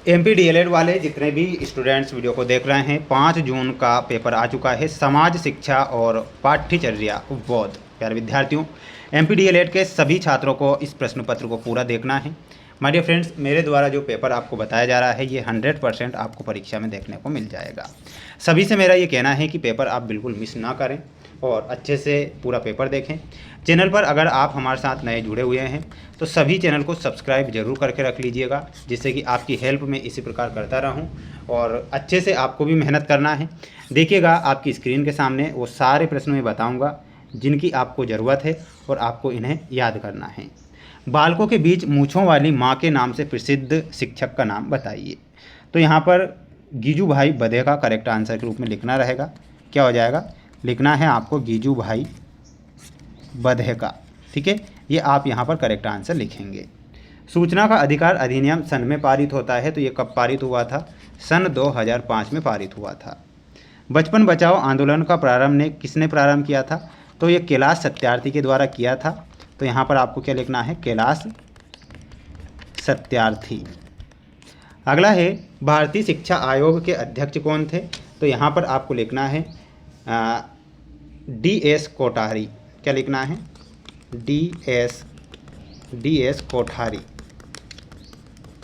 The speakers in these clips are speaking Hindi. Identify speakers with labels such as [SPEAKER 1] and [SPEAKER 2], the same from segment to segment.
[SPEAKER 1] MPDLED वाले जितने भी स्टूडेंट्स वीडियो को देख रहे हैं, 5 जून का पेपर आ चुका है, समाज शिक्षा और पाठ्यचर्या बोध। प्यारे विद्यार्थियों, MPDLED के सभी छात्रों को इस प्रश्न पत्र को पूरा देखना है। माय डियर फ्रेंड्स, मेरे द्वारा जो पेपर आपको बताया जा रहा है ये 100% आपको परीक्षा में देखने को मिल जाएगा। सभी से मेरा ये कहना है कि पेपर आप बिल्कुल मिस ना करें और अच्छे से पूरा पेपर देखें। चैनल पर अगर आप हमारे साथ नए जुड़े हुए हैं तो सभी चैनल को सब्सक्राइब जरूर करके रख लीजिएगा, जिससे कि आपकी हेल्प मैं इसी प्रकार करता रहूं और अच्छे से आपको भी मेहनत करना है। देखिएगा, आपकी स्क्रीन के सामने वो सारे प्रश्न मैं बताऊंगा जिनकी आपको ज़रूरत है और आपको इन्हें याद करना है। बालकों के बीच मूँछों वाली माँ के नाम से प्रसिद्ध शिक्षक का नाम बताइए। तो यहाँ पर गीजू भाई बधे का करेक्ट आंसर के रूप में लिखना रहेगा। क्या हो जाएगा? लिखना है आपको गीजू भाई बधे का। ठीक है, ये आप यहाँ पर करेक्ट आंसर लिखेंगे। सूचना का अधिकार अधिनियम सन में पारित होता है, तो ये कब पारित हुआ था? सन 2005 में पारित हुआ था। बचपन बचाओ आंदोलन का प्रारंभ ने किसने प्रारंभ किया था? तो ये कैलाश सत्यार्थी के द्वारा किया था। तो यहाँ पर आपको क्या लिखना है? कैलाश सत्यार्थी। अगला है भारतीय शिक्षा आयोग के अध्यक्ष कौन थे? तो यहाँ पर आपको लिखना है DS कोठारी। क्या लिखना है? DS कोठारी।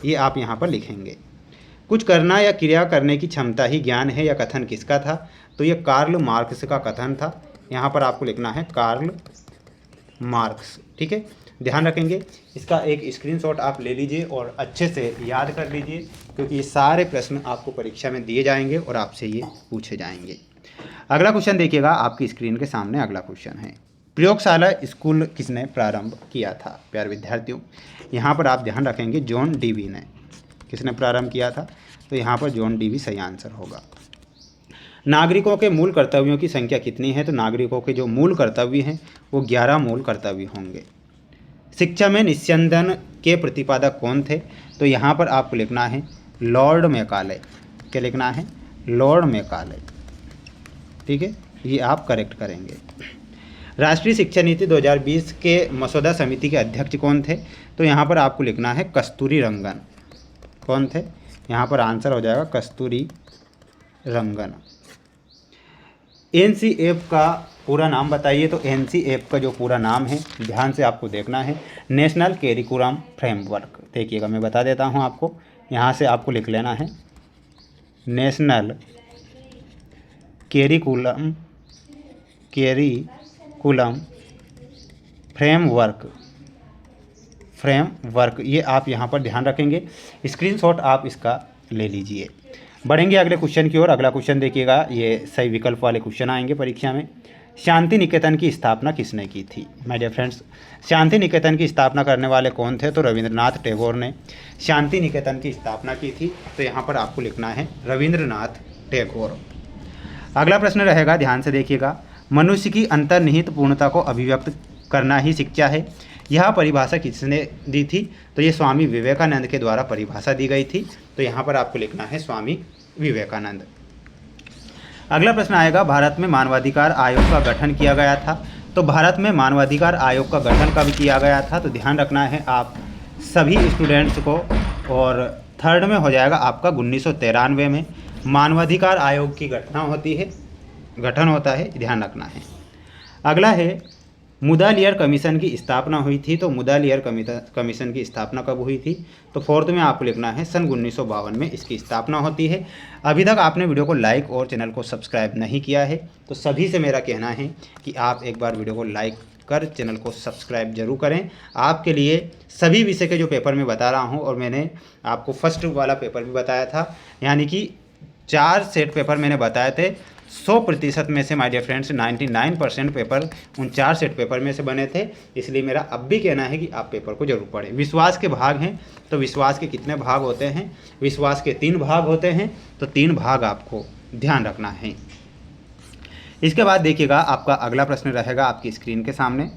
[SPEAKER 1] ये आप यहाँ पर लिखेंगे। कुछ करना या क्रिया करने की क्षमता ही ज्ञान है, या कथन किसका था? तो ये कार्ल मार्क्स का कथन था। यहाँ पर आपको लिखना है कार्ल मार्क्स। ठीक है, ध्यान रखेंगे। इसका एक स्क्रीनशॉट आप ले लीजिए और अच्छे से याद कर लीजिए, क्योंकि ये सारे प्रश्न आपको परीक्षा में दिए जाएंगे और आपसे ये पूछे जाएंगे। अगला क्वेश्चन देखिएगा, आपकी स्क्रीन के सामने अगला क्वेश्चन है, प्रयोगशाला स्कूल किसने प्रारंभ किया था? प्यारे विद्यार्थियों, यहाँ पर आप ध्यान रखेंगे जॉन डीवी ने। किसने प्रारंभ किया था? तो यहाँ पर जॉन डीवी सही आंसर होगा। नागरिकों के मूल कर्तव्यों की संख्या कितनी है? तो नागरिकों के जो मूल कर्तव्य हैं वो 11 मूल कर्तव्य होंगे। शिक्षा में निस्यंदन के प्रतिपादक कौन थे? तो यहाँ पर आपको लिखना है लॉर्ड मैकाले। क्या लिखना है? Lord Macaulay. ठीक है, ये आप करेक्ट करेंगे। राष्ट्रीय शिक्षा नीति 2020 के मसौदा समिति के अध्यक्ष कौन थे? तो यहाँ पर आपको लिखना है कस्तूरी रंगन। कौन थे? यहाँ पर आंसर हो जाएगा कस्तूरी रंगन। NCF का पूरा नाम बताइए। तो NCF का जो पूरा नाम है, ध्यान से आपको देखना है, नेशनल कैरिकुलम फ्रेमवर्क। देखिएगा, मैं बता देता हूँ आपको, यहाँ से आपको लिख लेना है नेशनल कैरिकुलम फ्रेमवर्क। ये आप यहाँ पर ध्यान रखेंगे। स्क्रीनशॉट आप इसका ले लीजिए। बढ़ेंगे अगले क्वेश्चन की ओर। अगला क्वेश्चन देखिएगा, ये सही विकल्प वाले क्वेश्चन आएंगे परीक्षा में। शांति निकेतन की स्थापना किसने की थी? My dear friends, Shanti Niketan की स्थापना करने वाले कौन थे? तो रविंद्रनाथ टैगोर ने शांति निकेतन की स्थापना की थी। तो यहाँ पर आपको लिखना है रविंद्रनाथ टैगोर। अगला प्रश्न रहेगा, ध्यान से देखिएगा, मनुष्य की अंतर्निहित पूर्णता को अभिव्यक्त करना ही शिक्षा है, यह परिभाषा किसने दी थी? तो ये स्वामी विवेकानंद के द्वारा परिभाषा दी गई थी। तो यहाँ पर आपको लिखना है स्वामी विवेकानंद। अगला प्रश्न आएगा, भारत में मानवाधिकार आयोग का गठन किया गया था। तो भारत में मानवाधिकार आयोग का गठन कब किया गया था? तो ध्यान रखना है आप सभी स्टूडेंट्स को, और थर्ड में हो जाएगा आपका 1993 में मानवाधिकार आयोग की गठन होता है, ध्यान रखना है। अगला है, मुदालियर कमीशन की स्थापना हुई थी। तो मुदालियर कमीशन की स्थापना कब हुई थी? तो फोर्थ में आपको लिखना है सन 1952 में इसकी स्थापना होती है। अभी तक आपने वीडियो को लाइक और चैनल को सब्सक्राइब नहीं किया है तो सभी से मेरा कहना है कि आप एक बार वीडियो को लाइक कर चैनल को सब्सक्राइब जरूर करें। आपके लिए सभी विषय के जो पेपर मैं बता रहा हूँ, और मैंने आपको फर्स्ट वाला पेपर भी बताया था, यानी कि 4 सेट पेपर मैंने बताए थे। 100% में से माय डियर फ्रेंड्स 99% पेपर उन 4 सेट पेपर में से बने थे। इसलिए मेरा अब भी कहना है कि आप पेपर को जरूर पढ़ें। विश्वास के भाग हैं, तो विश्वास के कितने भाग होते हैं? विश्वास के 3 भाग होते हैं, तो 3 भाग आपको ध्यान रखना है। इसके बाद देखिएगा, आपका अगला प्रश्न रहेगा आपकी स्क्रीन के सामने,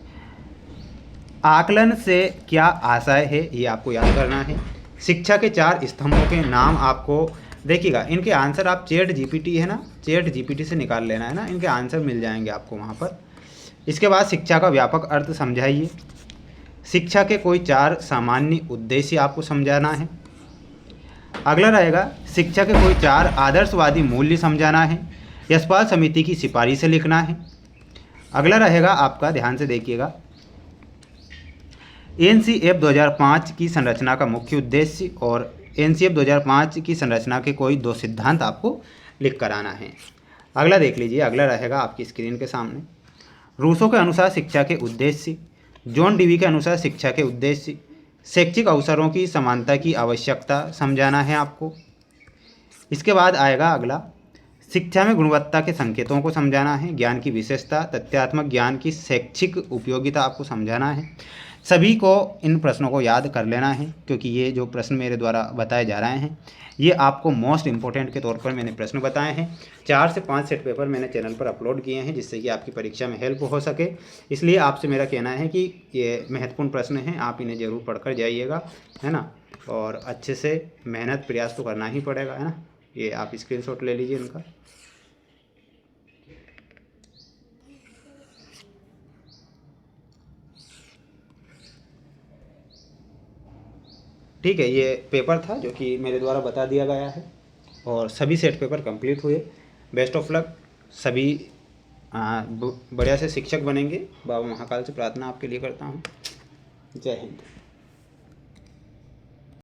[SPEAKER 1] आकलन से क्या आशय है? ये आपको याद करना है। शिक्षा के 4 स्तंभों के नाम आपको देखिएगा, इनके आंसर आप ChatGPT है ना, ChatGPT से निकाल लेना है ना, इनके आंसर मिल जाएंगे आपको वहाँ पर। इसके बाद शिक्षा का व्यापक अर्थ समझाइए। शिक्षा के कोई 4 सामान्य उद्देश्य आपको समझाना है। अगला रहेगा शिक्षा के कोई 4 आदर्शवादी मूल्य समझाना है। यशपाल समिति की सिफारिशें लिखना है। अगला रहेगा आपका, ध्यान से देखिएगा, एनसीएफ 2005 की संरचना का मुख्य उद्देश्य और एनसीएफ 2005 की संरचना के कोई 2 सिद्धांत आपको लिख कर आना है। अगला देख लीजिए, अगला रहेगा आपकी स्क्रीन के सामने, रूसो के अनुसार शिक्षा के उद्देश्य, जॉन डीवी के अनुसार शिक्षा के उद्देश्य, शैक्षिक अवसरों की समानता की आवश्यकता समझाना है आपको। इसके बाद आएगा अगला, शिक्षा में गुणवत्ता के संकेतों को समझाना है, ज्ञान की विशेषता, तथ्यात्मक ज्ञान की शैक्षिक उपयोगिता आपको समझाना है। सभी को इन प्रश्नों को याद कर लेना है, क्योंकि ये जो प्रश्न मेरे द्वारा बताए जा रहे हैं ये आपको मोस्ट इम्पोर्टेंट के तौर पर मैंने प्रश्न बताए हैं। 4 से 5 सेट पेपर मैंने चैनल पर अपलोड किए हैं, जिससे कि आपकी परीक्षा में हेल्प हो सके। इसलिए आपसे मेरा कहना है कि ये महत्वपूर्ण प्रश्न हैं, आप इन्हें ज़रूर पढ़कर जाइएगा, है ना। और अच्छे से मेहनत प्रयास तो करना ही पड़ेगा, है ना। ये आप स्क्रीनशॉट ले लीजिए इनका। ठीक है, ये पेपर था जो कि मेरे द्वारा बता दिया गया है और सभी सेट पेपर कंप्लीट हुए। बेस्ट ऑफ लक, सभी बढ़िया से शिक्षक बनेंगे। बाबा महाकाल से प्रार्थना आपके लिए करता हूँ। जय हिंद।